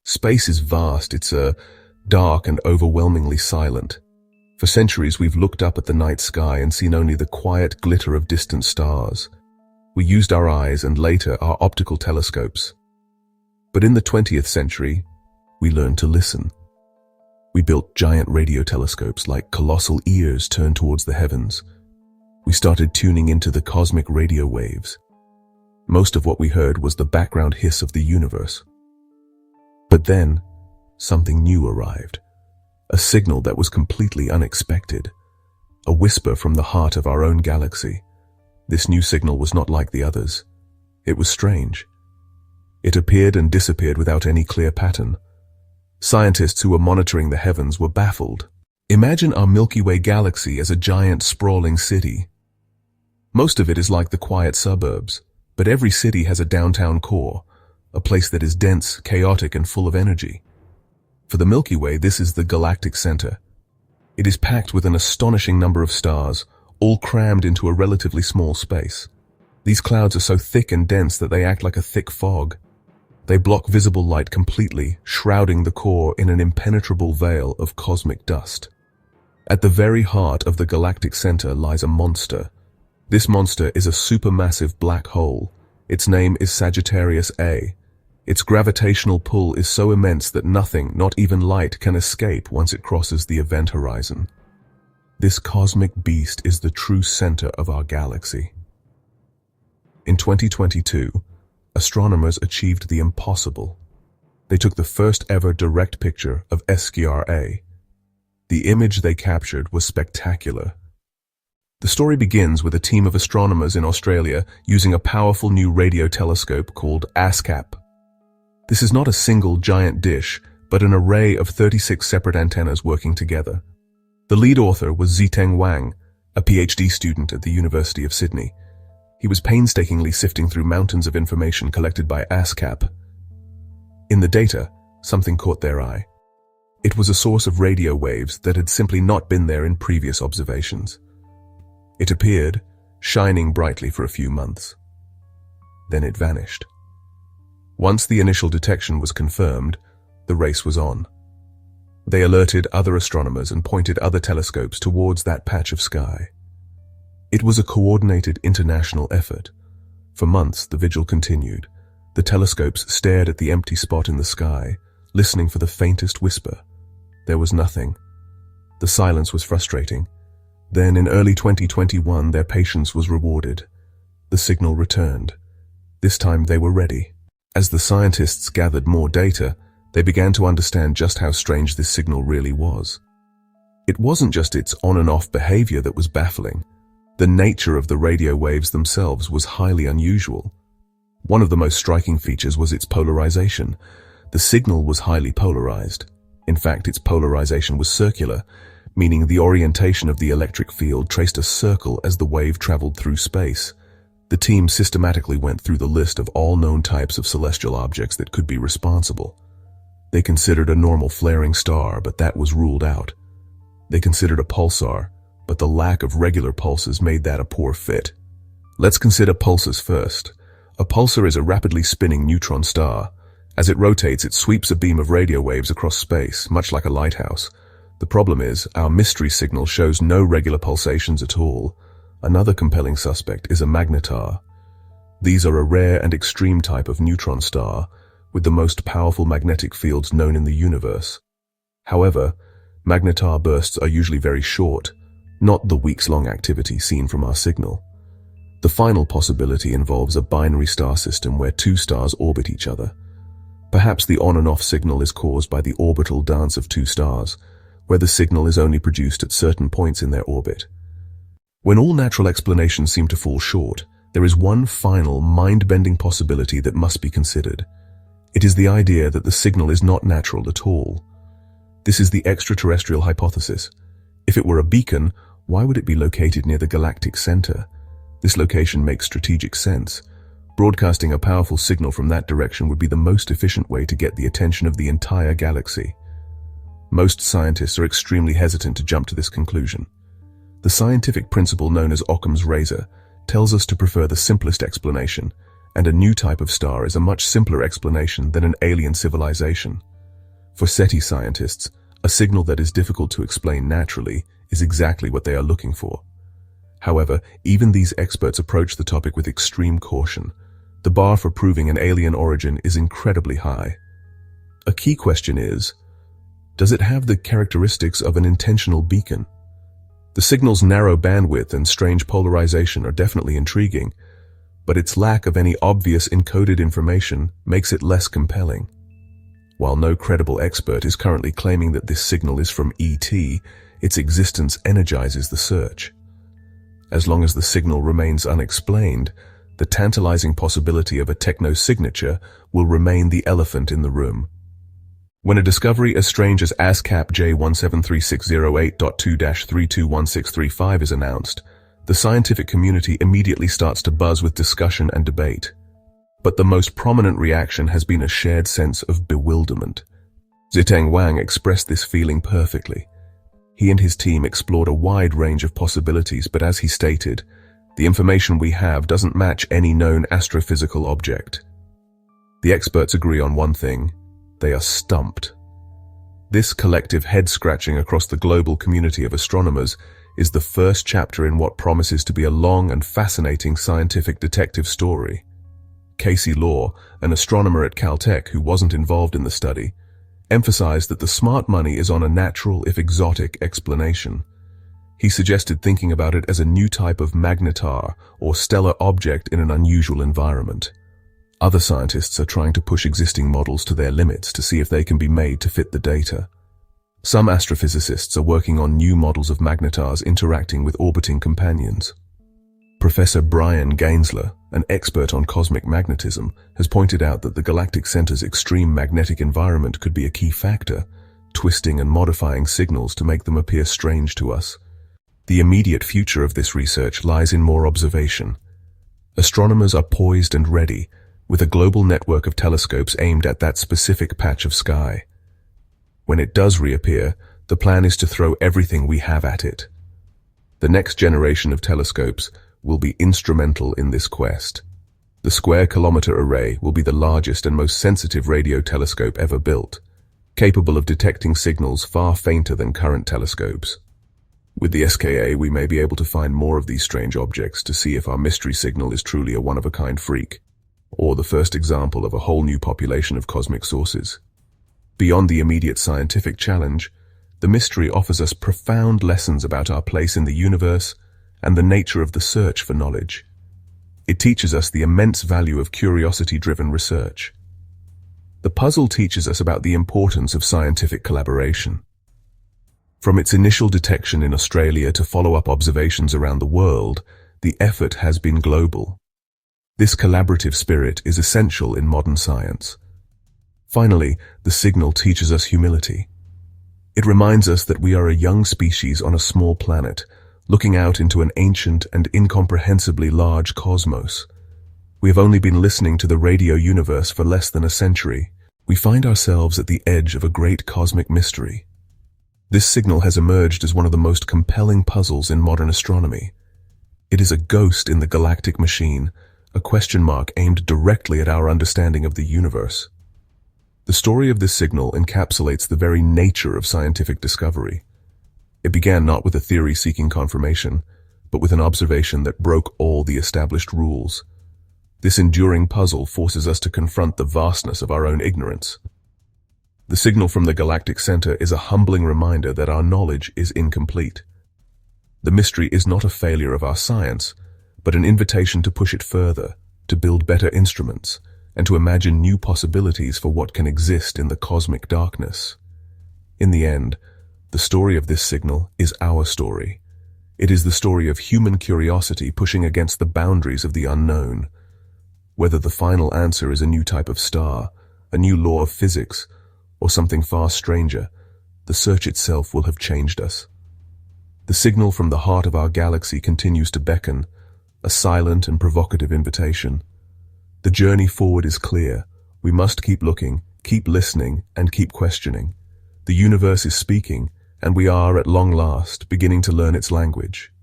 Space is vast, it's dark and overwhelmingly silent. For centuries we've looked up at the night sky and seen only the quiet glitter of distant stars. We used our eyes and later our optical telescopes. But in the 20th century, we learned to listen. We built giant radio telescopes like colossal ears turned towards the heavens. We started tuning into the cosmic radio waves. Most of what we heard was the background hiss of the universe. But then, something new arrived. A signal that was completely unexpected. A whisper from the heart of our own galaxy. This new signal was not like the others. It was strange. It appeared and disappeared without any clear pattern. Scientists who were monitoring the heavens were baffled. Imagine our Milky Way galaxy as a giant, sprawling city. Most of it is like the quiet suburbs, but every city has a downtown core, a place that is dense, chaotic, and full of energy. For the Milky Way, this is the galactic center. It is packed with an astonishing number of stars, all crammed into a relatively small space. These clouds are so thick and dense that they act like a thick fog. They block visible light completely, shrouding the core in an impenetrable veil of cosmic dust. At the very heart of the galactic center lies a monster. This monster is a supermassive black hole. Its name is Sagittarius A. Its gravitational pull is so immense that nothing, not even light, can escape once it crosses the event horizon. This cosmic beast is the true center of our galaxy. In 2022, astronomers achieved the impossible. They took the first ever direct picture of SGR-A. The image they captured was spectacular. The story begins with a team of astronomers in Australia using a powerful new radio telescope called ASCAP. This is not a single giant dish, but an array of 36 separate antennas working together. The lead author was Ziteng Wang, a PhD student at the University of Sydney. He was painstakingly sifting through mountains of information collected by ASCAP. In the data, something caught their eye. It was a source of radio waves that had simply not been there in previous observations. It appeared, shining brightly for a few months. Then it vanished. Once the initial detection was confirmed, the race was on. They alerted other astronomers and pointed other telescopes towards that patch of sky. It was a coordinated international effort. For months, the vigil continued. The telescopes stared at the empty spot in the sky, listening for the faintest whisper. There was nothing. The silence was frustrating. Then, in early 2021, their patience was rewarded. The signal returned. This time they were ready. As the scientists gathered more data, they began to understand just how strange this signal really was. It wasn't just its on and off behavior that was baffling. The nature of the radio waves themselves was highly unusual. One of the most striking features was its polarization. The signal was highly polarized. In fact, its polarization was circular, meaning the orientation of the electric field traced a circle as the wave traveled through space. The team systematically went through the list of all known types of celestial objects that could be responsible. They considered a normal flaring star, but that was ruled out. They considered a pulsar, but the lack of regular pulses made that a poor fit. Let's consider pulsars first. A pulsar is a rapidly spinning neutron star. As it rotates, it sweeps a beam of radio waves across space, much like a lighthouse. The problem is, our mystery signal shows no regular pulsations at all. Another compelling suspect is a magnetar. These are a rare and extreme type of neutron star, with the most powerful magnetic fields known in the universe. However, magnetar bursts are usually very short, not the weeks-long activity seen from our signal. The final possibility involves a binary star system where two stars orbit each other. Perhaps the on and off signal is caused by the orbital dance of two stars, where the signal is only produced at certain points in their orbit. When all natural explanations seem to fall short, there is one final, mind-bending possibility that must be considered. It is the idea that the signal is not natural at all. This is the extraterrestrial hypothesis. If it were a beacon, why would it be located near the galactic center? This location makes strategic sense. Broadcasting a powerful signal from that direction would be the most efficient way to get the attention of the entire galaxy. Most scientists are extremely hesitant to jump to this conclusion. The scientific principle known as Occam's razor tells us to prefer the simplest explanation, and a new type of star is a much simpler explanation than an alien civilization. For SETI scientists, a signal that is difficult to explain naturally is exactly what they are looking for. However, even these experts approach the topic with extreme caution. The bar for proving an alien origin is incredibly high. A key question is, does it have the characteristics of an intentional beacon? The signal's narrow bandwidth and strange polarization are definitely intriguing, but its lack of any obvious encoded information makes it less compelling. While no credible expert is currently claiming that this signal is from ET, its existence energizes the search. As long as the signal remains unexplained, the tantalizing possibility of a techno-signature will remain the elephant in the room. When a discovery as strange as ASCAP J173608.2-321635 is announced, the scientific community immediately starts to buzz with discussion and debate. But the most prominent reaction has been a shared sense of bewilderment. Ziteng Wang expressed this feeling perfectly. He and his team explored a wide range of possibilities, but as he stated, the information we have doesn't match any known astrophysical object. The experts agree on one thing: they are stumped. This collective head-scratching across the global community of astronomers is the first chapter in what promises to be a long and fascinating scientific detective story. Casey Law, an astronomer at Caltech who wasn't involved in the study, emphasized that the smart money is on a natural, if exotic, explanation. He suggested thinking about it as a new type of magnetar, or stellar object in an unusual environment. Other scientists are trying to push existing models to their limits to see if they can be made to fit the data. Some astrophysicists are working on new models of magnetars interacting with orbiting companions. Professor Brian Gainsler, an expert on cosmic magnetism, has pointed out that the galactic center's extreme magnetic environment could be a key factor, twisting and modifying signals to make them appear strange to us. The immediate future of this research lies in more observation. Astronomers are poised and ready, with a global network of telescopes aimed at that specific patch of sky. When it does reappear, the plan is to throw everything we have at it. The next generation of telescopes will be instrumental in this quest. The square-kilometer array will be the largest and most sensitive radio telescope ever built, capable of detecting signals far fainter than current telescopes. With the SKA, we may be able to find more of these strange objects to see if our mystery signal is truly a one-of-a-kind freak, or the first example of a whole new population of cosmic sources. Beyond the immediate scientific challenge, the mystery offers us profound lessons about our place in the universe and the nature of the search for knowledge. It teaches us the immense value of curiosity-driven research. The puzzle teaches us about the importance of scientific collaboration. From its initial detection in Australia to follow-up observations around the world, the effort has been global. This collaborative spirit is essential in modern science. Finally, the signal teaches us humility. It reminds us that we are a young species on a small planet, looking out into an ancient and incomprehensibly large cosmos. We have only been listening to the radio universe for less than a century. We find ourselves at the edge of a great cosmic mystery. This signal has emerged as one of the most compelling puzzles in modern astronomy. It is a ghost in the galactic machine, a question mark aimed directly at our understanding of the universe. The story of this signal encapsulates the very nature of scientific discovery. It began not with a theory seeking confirmation, but with an observation that broke all the established rules. This enduring puzzle forces us to confront the vastness of our own ignorance. The signal from the galactic center is a humbling reminder that our knowledge is incomplete. The mystery is not a failure of our science, but an invitation to push it further, to build better instruments, and to imagine new possibilities for what can exist in the cosmic darkness. In the end, the story of this signal is our story. It is the story of human curiosity pushing against the boundaries of the unknown. Whether the final answer is a new type of star, a new law of physics, or something far stranger, the search itself will have changed us. The signal from the heart of our galaxy continues to beckon, a silent and provocative invitation. The journey forward is clear. We must keep looking, keep listening, and keep questioning. The universe is speaking, and we are, at long last, beginning to learn its language.